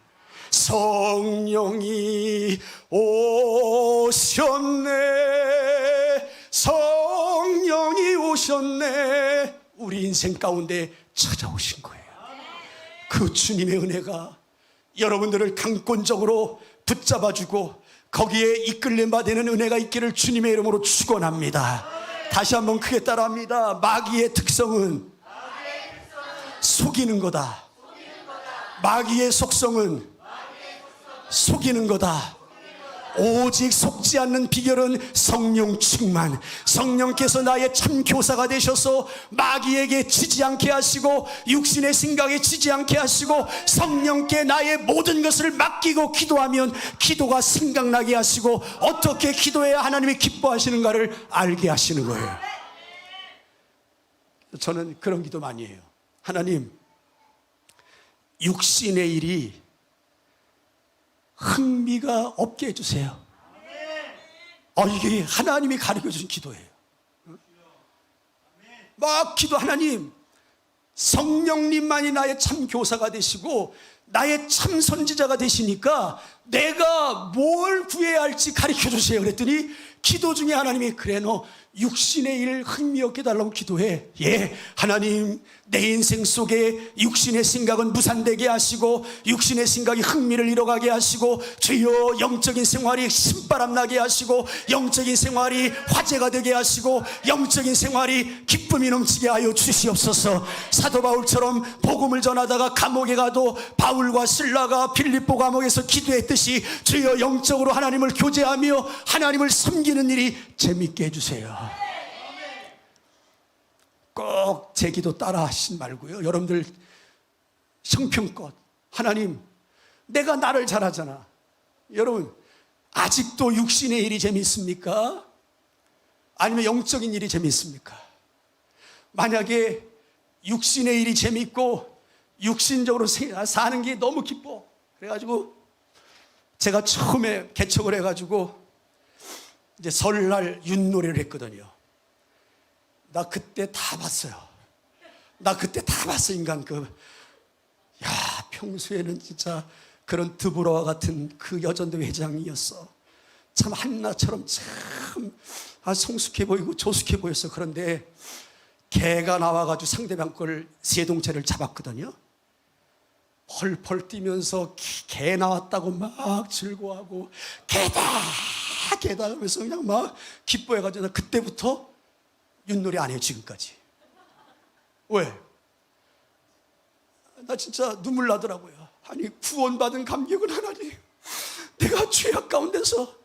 성령이 오셨네. 성령이 오셨네. 우리 인생 가운데 찾아오신 거예요. 그 주님의 은혜가 여러분들을 강권적으로 붙잡아주고 거기에 이끌림 받는 은혜가 있기를 주님의 이름으로 축원합니다. 다시 한번 크게 따라합니다. 마귀의 특성은 속이는 거다. 마귀의 속성은 속이는 거다. 오직 속지 않는 비결은 성령 충만. 성령께서 나의 참 교사가 되셔서 마귀에게 지지 않게 하시고 육신의 생각에 지지 않게 하시고 성령께 나의 모든 것을 맡기고 기도하면 기도가 생각나게 하시고 어떻게 기도해야 하나님이 기뻐하시는가를 알게 하시는 거예요. 저는 그런 기도 많이 해요. 하나님, 육신의 일이 흥미가 없게 해주세요. 이게 하나님이 가르쳐준 기도예요. 막 기도, 하나님, 성령님만이 나의 참 교사가 되시고 나의 참 선지자가 되시니까 내가 뭘 구해야 할지 가르쳐 주세요. 그랬더니 기도 중에 하나님이 그래, 너 육신의 일 흥미없게 달라고 기도해. 예, 하나님, 내 인생 속에 육신의 생각은 무산되게 하시고 육신의 생각이 흥미를 잃어가게 하시고 주여 영적인 생활이 신바람 나게 하시고 영적인 생활이 화제가 되게 하시고 영적인 생활이 기쁨이 넘치게 하여 주시옵소서. 사도 바울처럼 복음을 전하다가 감옥에 가도 바울과 실라가 빌립보 감옥에서 기도했듯이 주여 영적으로 하나님을 교제하며 하나님을 섬기는 일이 재밌게 해주세요. 꼭 제 기도 따라 하시지 말고요. 여러분들 형편껏, 하나님, 내가 나를 잘하잖아. 여러분, 아직도 육신의 일이 재밌습니까? 아니면 영적인 일이 재밌습니까? 만약에 육신의 일이 재밌고 육신적으로 사는 게 너무 기뻐, 그래가지고 제가 처음에 개척을 해가지고 이제 설날 윷놀이를 했거든요. 나 그때 다 봤어요. 인간 평소에는 진짜 그런 드보라와 같은 그 여전도 회장이었어. 참 한나처럼 참 성숙해 보이고 조숙해 보였어. 그런데 개가 나와가지고 상대방 걸 세동체를 잡았거든요. 펄펄 뛰면서 개 나왔다고 막 즐거워하고 개다 하면서 그냥 막 기뻐해가지고 그때부터 윷놀이 안 해요, 지금까지. 왜? 나 진짜 눈물 나더라고요. 아니, 구원받은 감격은 하나님, 내가 죄악 가운데서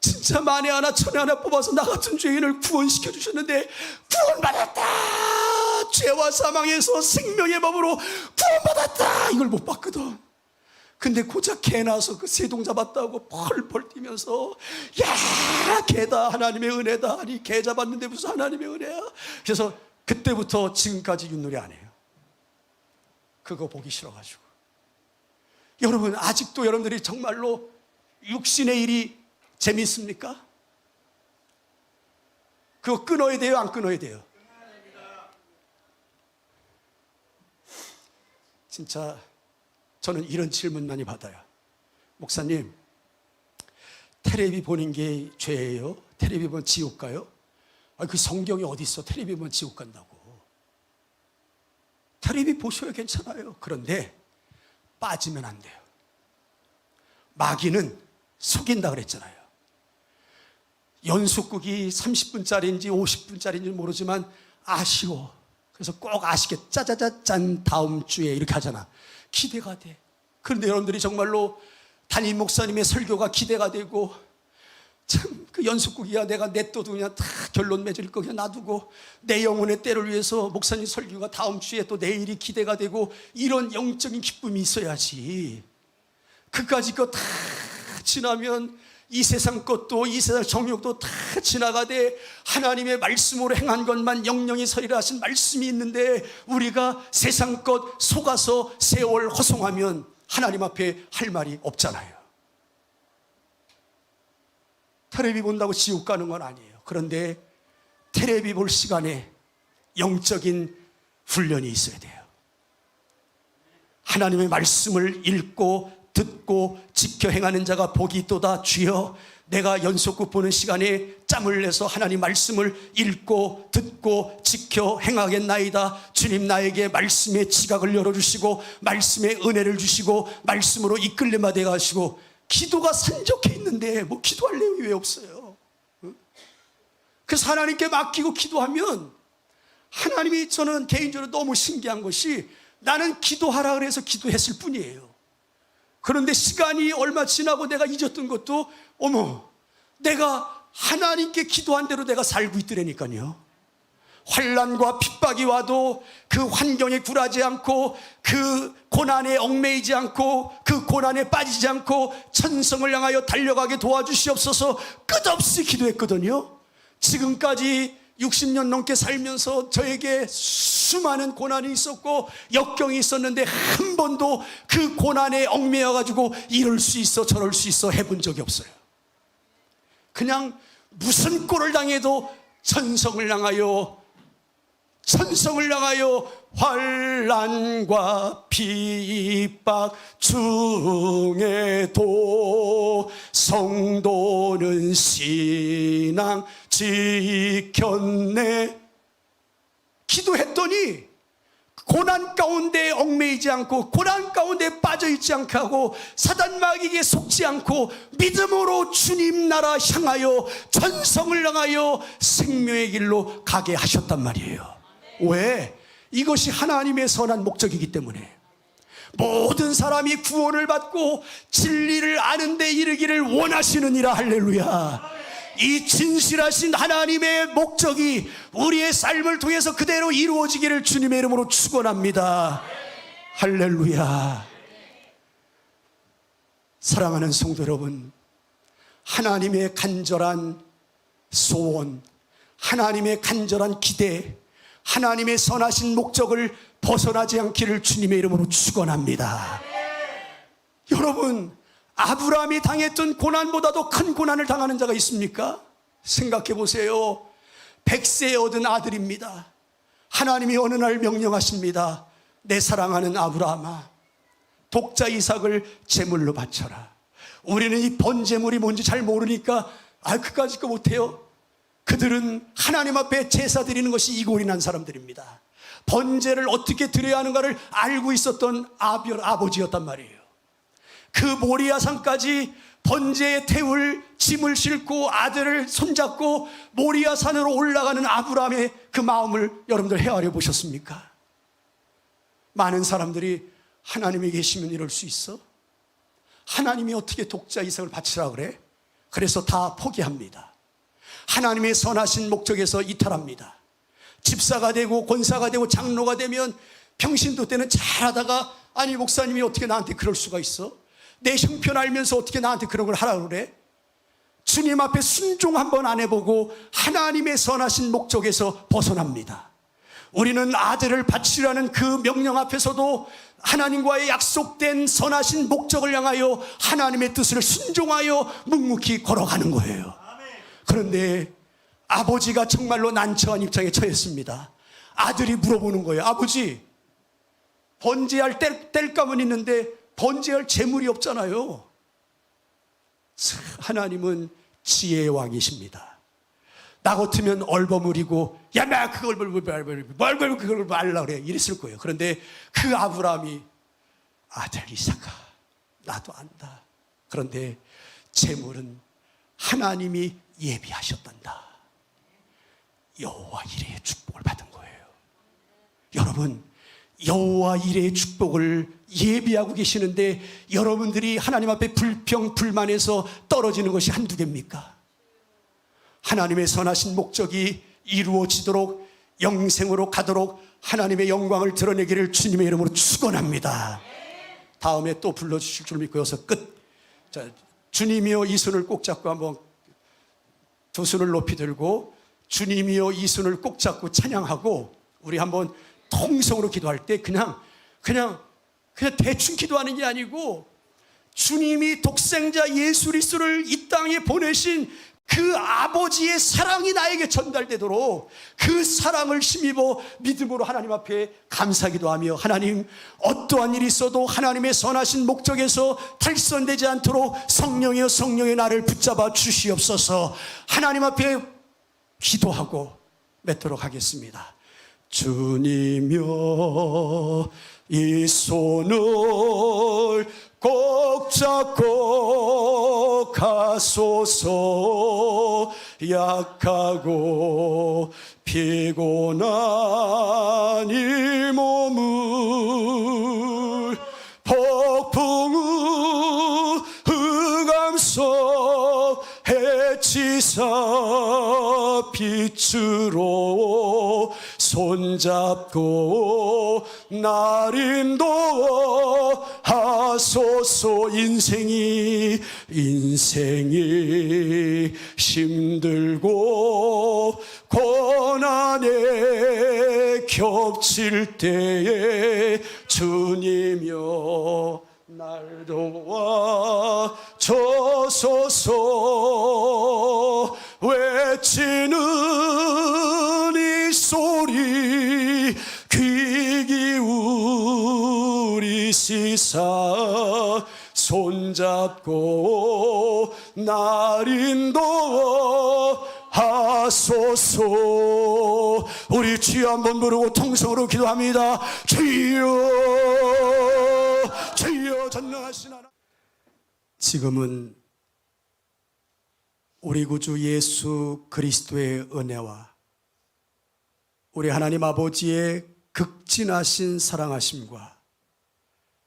진짜 만에 하나 천에 하나 뽑아서 나 같은 죄인을 구원시켜 주셨는데 구원받았다, 죄와 사망에서 생명의 법으로 구원받았다, 이걸 못 봤거든. 근데 고작 개 나서 그 세동 잡았다고 펄펄 뛰면서 야, 개다, 하나님의 은혜다. 아니, 개 잡았는데 무슨 하나님의 은혜야. 그래서 그때부터 지금까지 윷놀이 안 해요. 그거 보기 싫어가지고. 여러분, 아직도 여러분들이 정말로 육신의 일이 재밌습니까? 그거 끊어야 돼요, 안 끊어야 돼요? 진짜 저는 이런 질문 많이 받아요. 목사님, 텔레비 보는 게 죄예요? 텔레비 보면 지옥 가요? 그 성경이 어디 있어? 텔레비 보면 지옥 간다고. 텔레비 보셔야 괜찮아요. 그런데 빠지면 안 돼요. 마귀는 속인다 그랬잖아요. 연속극이 30분짜리인지 50분짜리인지 모르지만 아쉬워. 그래서 꼭 아쉽게 짜자자짠 다음 주에 이렇게 하잖아. 기대가 돼. 그런데 여러분들이 정말로 담임 목사님의 설교가 기대가 되고, 참 그 연속극이야, 내가 냅둬도 그냥 다 결론 맺을 거 그냥 놔두고 내 영혼의 때를 위해서 목사님 설교가 다음 주에 또 내일이 기대가 되고, 이런 영적인 기쁨이 있어야지. 그까짓 거 다 지나면 이 세상 것도, 이 세상 정욕도 다 지나가되 하나님의 말씀으로 행한 것만 영영이 서리라 하신 말씀이 있는데, 우리가 세상 것 속아서 세월 허송하면 하나님 앞에 할 말이 없잖아요. 텔레비 본다고 지옥 가는 건 아니에요. 그런데 텔레비 볼 시간에 영적인 훈련이 있어야 돼요. 하나님의 말씀을 읽고 듣고 지켜 행하는 자가 복이 있도다. 주여, 내가 연속극 보는 시간에 짬을 내서 하나님 말씀을 읽고 듣고 지켜 행하겠나이다. 주님, 나에게 말씀의 지각을 열어주시고 말씀의 은혜를 주시고 말씀으로 이끌림마 되게 하시고. 기도가 산적해 있는데 뭐 기도할 내용이 왜 없어요? 그래서 하나님께 맡기고 기도하면 하나님이, 저는 개인적으로 너무 신기한 것이, 나는 기도하라 그래서 기도했을 뿐이에요. 그런데 시간이 얼마 지나고 내가 잊었던 것도, 어머, 내가 하나님께 기도한 대로 내가 살고 있더라니까요. 환난과 핍박이 와도 그 환경에 굴하지 않고 그 고난에 얽매이지 않고 그 고난에 빠지지 않고 천성을 향하여 달려가게 도와주시옵소서 끝없이 기도했거든요. 지금까지 60년 넘게 살면서 저에게 수많은 고난이 있었고 역경이 있었는데 한 번도 그 고난에 얽매여 가지고 이럴 수 있어 저럴 수 있어 해본 적이 없어요. 그냥 무슨 꼴을 당해도 천성을 향하여 환난과 핍박 중에도 성도는 신앙 지켰네. 기도했더니 고난 가운데 얽매이지 않고 고난 가운데 빠져있지 않게 하고 사단 마귀에게 속지 않고 믿음으로 주님 나라 향하여 전성을 향하여 생명의 길로 가게 하셨단 말이에요. 왜? 이것이 하나님의 선한 목적이기 때문에. 모든 사람이 구원을 받고 진리를 아는 데 이르기를 원하시느니라. 할렐루야. 이 진실하신 하나님의 목적이 우리의 삶을 통해서 그대로 이루어지기를 주님의 이름으로 축원합니다. 할렐루야. 사랑하는 성도 여러분, 하나님의 간절한 소원, 하나님의 간절한 기대, 하나님의 선하신 목적을 벗어나지 않기를 주님의 이름으로 축원합니다. 여러분, 아브라함이 당했던 고난보다도 큰 고난을 당하는 자가 있습니까? 생각해 보세요. 100세에 얻은 아들입니다. 하나님이 어느 날 명령하십니다. 내 사랑하는 아브라함아, 독자 이삭을 제물로 바쳐라. 우리는 이 번제물이 뭔지 잘 모르니까 그까짓 거 못해요. 그들은 하나님 앞에 제사 드리는 것이 이골이 난 사람들입니다. 번제를 어떻게 드려야 하는가를 알고 있었던 아버지였단 말이에요. 그 모리아산까지 번제에 태울 짐을 싣고 아들을 손잡고 모리아산으로 올라가는 아브라함의 그 마음을 여러분들 헤아려 보셨습니까? 많은 사람들이 하나님이 계시면 이럴 수 있어? 하나님이 어떻게 독자 이삭을 바치라 그래? 그래서 다 포기합니다. 하나님의 선하신 목적에서 이탈합니다. 집사가 되고 권사가 되고 장로가 되면 평신도 때는 잘하다가, 아니 목사님이 어떻게 나한테 그럴 수가 있어? 내 형편 알면서 어떻게 나한테 그런 걸 하라고 그래? 주님 앞에 순종 한번 안 해보고 하나님의 선하신 목적에서 벗어납니다. 우리는 아들을 바치라는 그 명령 앞에서도 하나님과의 약속된 선하신 목적을 향하여 하나님의 뜻을 순종하여 묵묵히 걸어가는 거예요. 그런데 아버지가 정말로 난처한 입장에 처했습니다. 아들이 물어보는 거예요. 아버지, 번제할 땔감은 있는데 번제할 재물이 없잖아요. 하나님은 지혜의 왕이십니다. 나 같으면 얼버무리고, 야, 나 그걸 그걸 말라 그래, 이랬을 거예요. 그런데 그 아브라함이, 아들 이삭아, 나도 안다. 그런데 재물은 하나님이 예비하셨단다. 여호와 이레의 축복을 받은 거예요. 여러분, 여호와 이레의 축복을 예비하고 계시는데 여러분들이 하나님 앞에 불평 불만해서 떨어지는 것이 한두 개입니까? 하나님의 선하신 목적이 이루어지도록 영생으로 가도록 하나님의 영광을 드러내기를 주님의 이름으로 축원합니다. 다음에 또 불러주실 줄 믿고 여기서 끝. 자, 주님이여 이 손을 꼭 잡고 한번 두 손을 높이 들고 주님이여 이 손을 꼭 잡고 찬양하고 우리 한번 통성으로 기도할 때 그냥 대충 기도하는 게 아니고 주님이 독생자 예수 그리스도를 이 땅에 보내신 그 아버지의 사랑이 나에게 전달되도록 그 사랑을 힘입어 믿음으로 하나님 앞에 감사기도 하며, 하나님, 어떠한 일이 있어도 하나님의 선하신 목적에서 탈선되지 않도록 성령이여 성령의 나를 붙잡아 주시옵소서. 하나님 앞에 기도하고 맺도록 하겠습니다. 주님여, 이 손을 꼭 잡고 가소서. 약하고 피곤한 이 몸을 폭풍우 흑암 속 해치사 빛으로 손잡고 날 인도하소서. 인생이 힘들고 고난에 겹칠 때에 주님여 날 도와 주소서. 외치는 이 소리 귀 기울이시사 손잡고 날 인도하소서. 우리 주여 한번 부르고 통성으로 기도합니다. 주여, 주여 전능하신 하나님, 지금은 우리 구주 예수 그리스도의 은혜와 우리 하나님 아버지의 극진하신 사랑하심과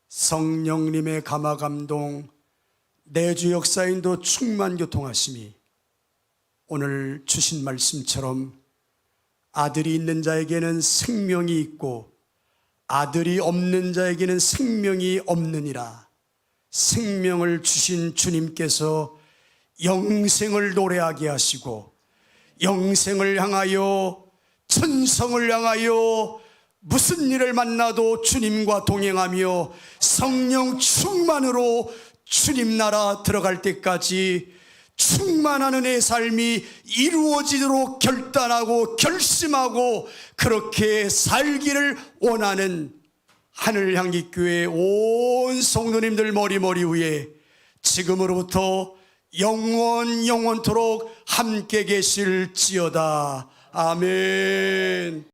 성령님의 감화감동, 내주 역사인도 충만 교통하심이 오늘 주신 말씀처럼 아들이 있는 자에게는 생명이 있고 아들이 없는 자에게는 생명이 없느니라. 생명을 주신 주님께서 영생을 노래하게 하시고 영생을 향하여, 천성을 향하여 무슨 일을 만나도 주님과 동행하며 성령 충만으로 주님 나라 들어갈 때까지 충만한 은혜의 삶이 이루어지도록 결단하고 결심하고 그렇게 살기를 원하는 하늘향기교회 온 성도님들 머리 위에 지금으로부터 영원토록 함께 계실지어다. 아멘.